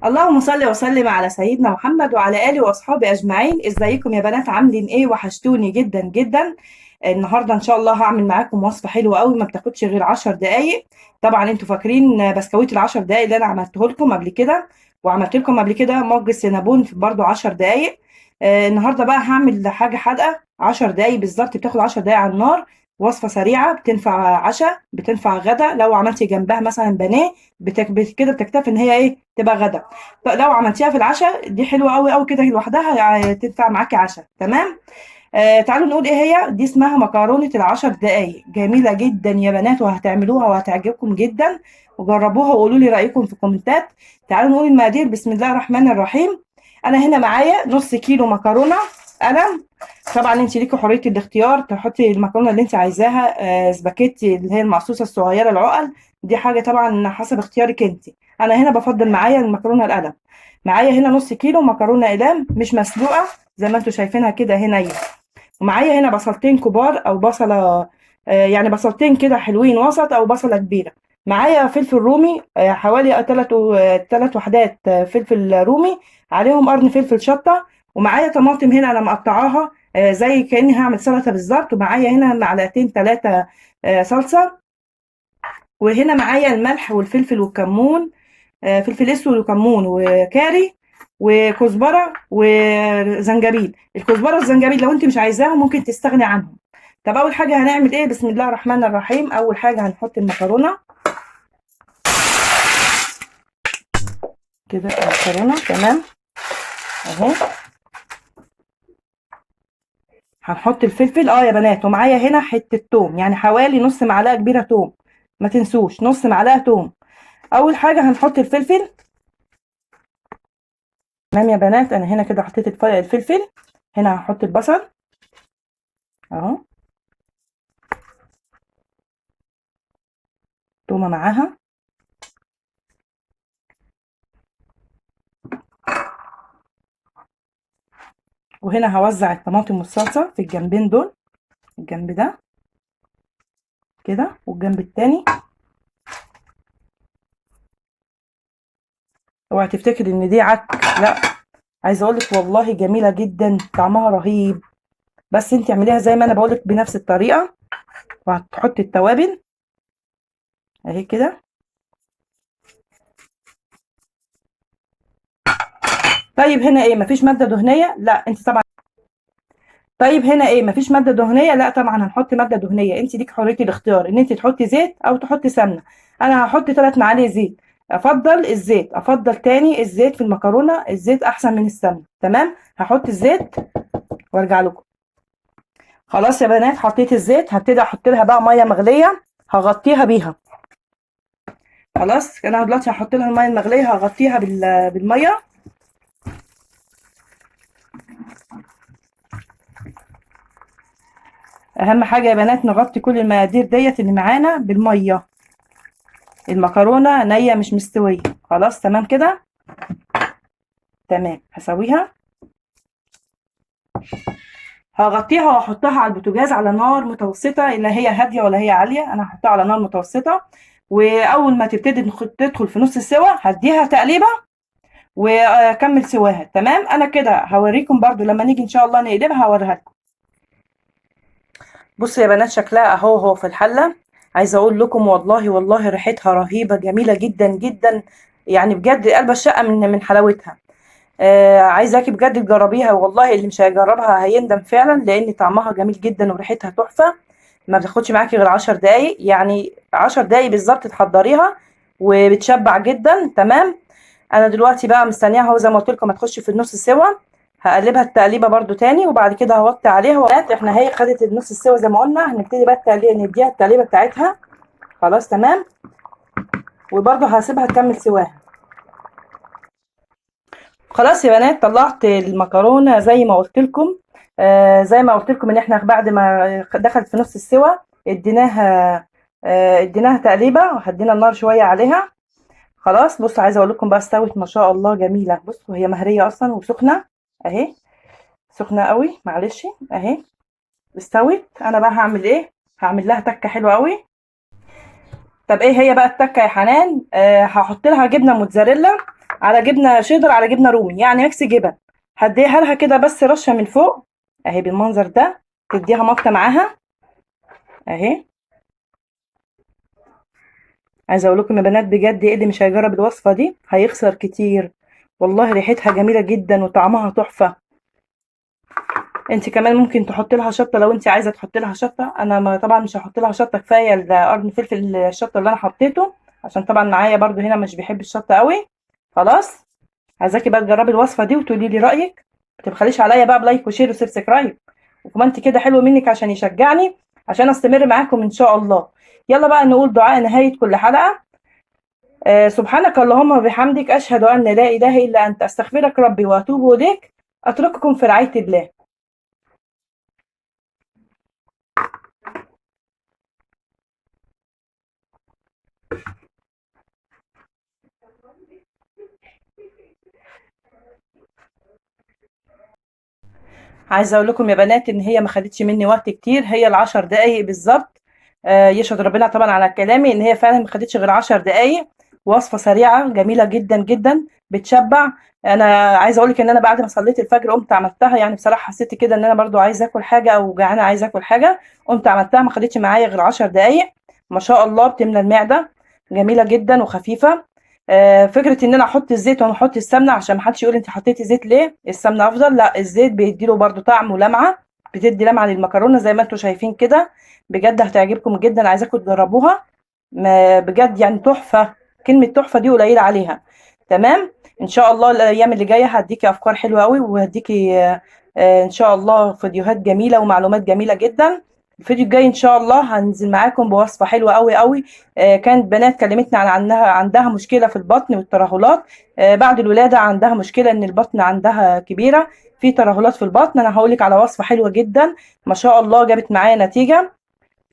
اللهم صل وسلم على سيدنا محمد وعلى آله وأصحابه أجمعين. ازيكم يا بنات؟ عاملين ايه؟ وحشتوني جدا جدا. النهارده ان شاء الله هعمل معاكم وصفة حلوة قوي ما بتاخدش غير 10 دقايق. طبعا انتوا فاكرين بسكويت العشر دقايق اللي انا عملته لكم قبل كده، وعملت لكم قبل كده مج سينابون في برضو 10 دقايق. النهارده بقى هعمل حاجة حادقة 10 دقايق بالظبط، بتاخد 10 دقايق على النار. وصفة سريعة بتنفع عشاء، بتنفع غدا، لو عملتي جنبها مثلا بانيه كده بتكتفي ان هي ايه تبقى غدا. لو عملتيها في العشاء دي حلوة أوي أوي كده لوحدها، يعني تنفع معاكي عشاء. تمام. تعالوا نقول ايه هي دي. اسمها مكرونة العشر دقايق، جميلة جدا يا بنات وهتعملوها وهتعجبكم جدا. وجربوها وقولوا لي رأيكم في الكومنتات. تعالوا نقول المقادير. بسم الله الرحمن الرحيم. انا هنا معايا نص كيلو مكرونة قلم. طبعا انت ليكي حرية الاختيار، تحطي المكرونة اللي انت عايزاها سباكيتي اللي هي المقصوصة الصغيرة العقل. دي حاجة طبعا حسب اختيارك انت. انا هنا بفضل معايا المكرونة القلم. معايا هنا نص كيلو مكرونة اقلام مش مسلوقة زي ما انتوا شايفينها كده هنا. ومعايا هنا بصلتين كبار او بصله، يعني بصلتين كده حلوين وسط او بصله كبيره. معايا فلفل رومي، حوالي ثلاث وحدات فلفل رومي، عليهم قرن فلفل شطه. ومعايا طماطم هنا انا مقطعاها زي كاني هعمل سلطه بالظبط. ومعايا هنا معلقتين ثلاثه صلصه. وهنا معايا الملح والفلفل والكمون، فلفل اسود وكمون وكاري وكزبره وزنجبيل. الكزبره والزنجبيل لو انت مش عايزاهم ممكن تستغني عنهم. طب اول حاجه هنعمل ايه؟ بسم الله الرحمن الرحيم. اول حاجه هنحط المكرونه كده. المكرونه تمام اهو. هنحط الفلفل يا بنات. ومعايا هنا حته توم، يعني حوالي نص معلقه كبيره توم. ما تنسوش نص معلقه توم. اول حاجه هنحط الفلفل. تمام يا بنات، انا هنا كده حطيت الفلفل. هنا هحط البصل اهو، تومه معاها. وهنا هوزع الطماطم والصلصه في الجنبين دول، الجنب ده كده والجنب التاني. اوعي تفتكر ان دي عك، لا. عايزه اقول لك والله جميله جدا، طعمها رهيب. بس انت اعمليها زي ما انا بقول لك بنفس الطريقه. وهتحطي التوابل اهي كده. طيب هنا ايه؟ مفيش ماده دهنيه؟ لا انت طبعا. طيب هنا ايه؟ مفيش ماده دهنيه؟ لا طبعا هنحط ماده دهنيه. انت ليك حريه الاختيار ان انت تحطي زيت او تحطي سمنه. انا هحط 3 معالق زيت. افضل الزيت، افضل تاني الزيت في المكرونه. الزيت احسن من السمنه. تمام، هحط الزيت وارجع لكم. خلاص يا بنات حطيت الزيت. هبتدي احط لها بقى ميه مغليه هغطيها بيها. خلاص انا دلوقتي هحط لها الميه المغليه هغطيها بالميه. اهم حاجه يا بنات نغطي كل المقادير ديت اللي معانا بالميه. المكرونه نيه مش مستويه. خلاص تمام كده. تمام هسويها. هغطيها واحطها على البوتاجاز على نار متوسطه، لا هي هاديه ولا هي عاليه. انا هحطها على نار متوسطه. واول ما تبتدي تدخل في نص السوا هديها تقليبه واكمل سواها. تمام. انا كده هوريكم برضو لما نيجي ان شاء الله نقلبها هوريها لكم. بصوا يا بنات شكلها اهو في الحله. عايزه اقول لكم والله والله ريحتها رهيبه جميله جدا جدا. يعني بجد قلب الشقه من حلاوتها. عايزاكي بجد تجربيها، والله اللي مش هيجربها هيندم فعلا لان طعمها جميل جدا وريحتها تحفه. ما بتاخدش معاكي غير 10 دقايق، يعني 10 دقايق بالظبط تحضريها. وبتشبع جدا. تمام. انا دلوقتي بقى مستنياها اهو زي ما قلت لكم هتخش في النص سوا. هقلبها التقليبه برضو تاني وبعد كده هوطي عليها. وقت احنا هي خدت النص سوا زي ما قلنا، هنبتدي بقى نديها التقليبه بتاعتها. خلاص تمام. وبرضو هسيبها تكمل سواها. خلاص يا بنات طلعت المكرونه زي ما قلت لكم. زي ما قلت لكم ان احنا بعد ما دخلت في نص السوا اديناها اديناها تقليبه وهدينا النار شويه عليها. خلاص بصوا عايزه اقول لكم بقى استوت ما شاء الله جميله. بصوا هي مهريه اصلا وسخنه اهي، سخنه قوي معلش اهي استوت. انا بقى هعمل ايه؟ هعمل لها تكه حلوه قوي. طب ايه هي بقى التكه يا حنان؟ هحط لها جبنه موتزاريلا على جبنه شيدر على جبنه رومي، يعني ميكس جبن. هديها لها كده بس رشه من فوق اهي بالمنظر ده، تديها مطه معاها اهي. عايزه اقول لكم يا بنات بجد ايه اللي مش هيجرب الوصفه دي هيخسر كتير، والله ريحتها جميله جدا وطعمها تحفه. انت كمان ممكن تحطي لها شطه لو انت عايزه تحطي لها شطه، انا ما طبعا مش هحط لها شطه، كفايه القرن فلفل الشطه اللي انا حطيته، عشان طبعا معايا برضو هنا مش بيحب الشطه قوي. خلاص، عايزاكي بقى تجربي الوصفه دي وتقولي لي رايك. ما تبخليش عليا بقى بلايك وشير وسبسكرايب، وكومنت كده حلو منك عشان يشجعني عشان استمر معاكم ان شاء الله. يلا بقى نقول دعاء نهايه كل حلقه. سبحانك اللهم وبحمدك اشهد ان لا اله الا انت استغفرك ربي واتوب اليك. اترككم في رعايه الله. عايزه اقول لكم يا بنات ان هي ما خدتش مني وقت كتير، هي العشر دقايق بالظبط. يشهد ربنا طبعا على كلامي ان هي فعلا ما خدتش غير 10 دقايق. وصفه سريعه جميله جدا جدا بتشبع. انا عايزه اقول لك ان انا بعد ما صليت الفجر قمت عملتها، يعني بصراحه حسيت كده ان انا برضو عايزه اكل حاجه او جعانه عايزه اكل حاجه، قمت عملتها ما خدتش معايا غير 10 دقايق. ما شاء الله بتملى المعده، جميله جدا وخفيفه. فكره ان انا احط الزيت وما احط السمنه، عشان ما حدش يقول انت حطيتي زيت ليه، السمنه افضل. لا، الزيت بيدي له برده طعم ولمعه، بتدي لمعه للمكرونه زي ما انتم شايفين كده. بجد هتعجبكم جدا، عايزاكم تجربوها. بجد يعني تحفه، كلمه تحفه دي قليله عليها. تمام. ان شاء الله الايام اللي جايه هديكي افكار حلوه قوي، وهديكي ان شاء الله فيديوهات جميله ومعلومات جميله جدا. الفيديو الجاي ان شاء الله هنزل معاكم بوصفه حلوه قوي قوي. كانت بنات كلمتني عن عنها عندها مشكله في البطن والترهلات. بعد الولاده عندها مشكله ان البطن عندها كبيره، في ترهلات في البطن. انا هقول لك على وصفه حلوه جدا ما شاء الله جابت معايا نتيجه.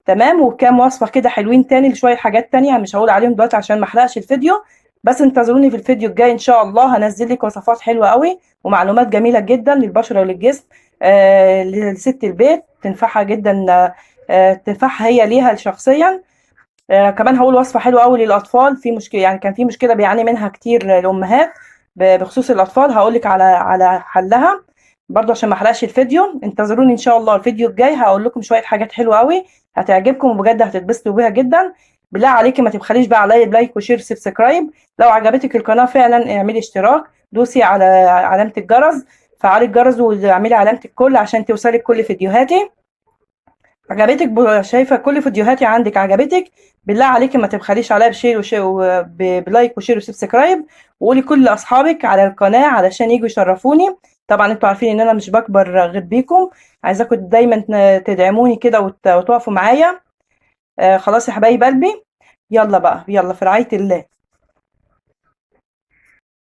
تمام. وكام وصفه كده حلوين تاني لشويه حاجات تانية مش هقول عليهم دلوقتي عشان ما احرقش الفيديو. بس انتظروني في الفيديو الجاي ان شاء الله، هنزل لك وصفات حلوه قوي ومعلومات جميله جدا للبشره وللجسم. لست البيت تنفعها جدا. تنفعها هي ليها شخصيا. كمان هقول وصفة حلوة قوي للأطفال في مشكلة، يعني كان في مشكلة بيعاني منها كتير الأمهات بخصوص الأطفال، هقولك على حلها برضو عشان ما احرقش الفيديو. انتظروني إن شاء الله الفيديو الجاي هقول لكم شوية حاجات حلوة قوي هتعجبكم وبجد هتتبسطوا بيها جدا. بالله عليكي ما تبخليش بقى عليا بلايك وشير سبسكرايب. لو عجبتك القناة فعلا اعملي اشتراك، دوسي على علامة الجرس، فعلي الجرس واعملي علامة الكل عشان توصلك كل فيديوهاتي. عجبتك شايفه كل فيديوهاتي عندك عجبتك، بالله عليكي ما تبخليش عليا بشير بلايك وشير وسبسكرايب، وقولي كل اصحابك على القناه علشان يجوا يشرفوني. طبعا انتوا عارفين ان انا مش بكبر غير بيكم، عايزاكم دايما تدعموني كده وتقفوا معايا. خلاص يا حبايب قلبي، يلا بقى يلا في رعايه الله.